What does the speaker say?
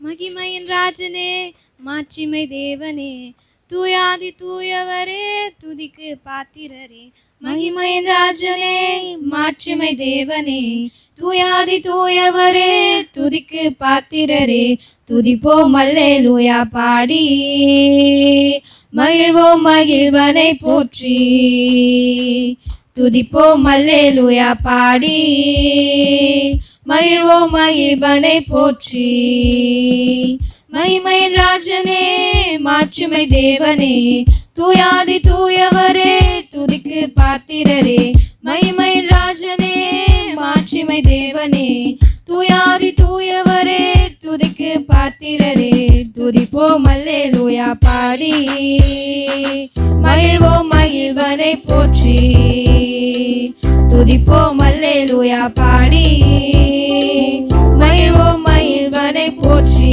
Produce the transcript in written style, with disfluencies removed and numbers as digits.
மகிமையின் ராஜனே மாட்சிமை தேவனே தூயாதி தூயவரே துதிக்கு பாத்திரரே. மகிமையின் ராஜனே மாட்சிமை தேவனே தூயாதி தூயவரே துதிக்கு பாத்திரரே. துதிப்போம் அல்லேலூயா பாடி மகிழ்வோம் மகிழ்வனை போற்றி. துதிப்போம் அல்லேலூயா பாடி மகிழ்வோம் மகிழ்வனை போற்றி. மகிமையின் ராஜனே மாட்சிமை தேவனே தூயாதி தூயவரே துதிக்கு பாத்திரரே. மகிமையின் ராஜனே மாட்சிமை தேவனே தூயாதி தூயவரே துதிக்கு பாத்திரரே. துதிப்போம் அல்லேலூயா பாடி மகிழ்வோம் மகிழ்வனை போற்றி. துதிப்போம் அல்லேலூயா பாடி மகிழ்வோம் மகிழ்வனை போற்றி.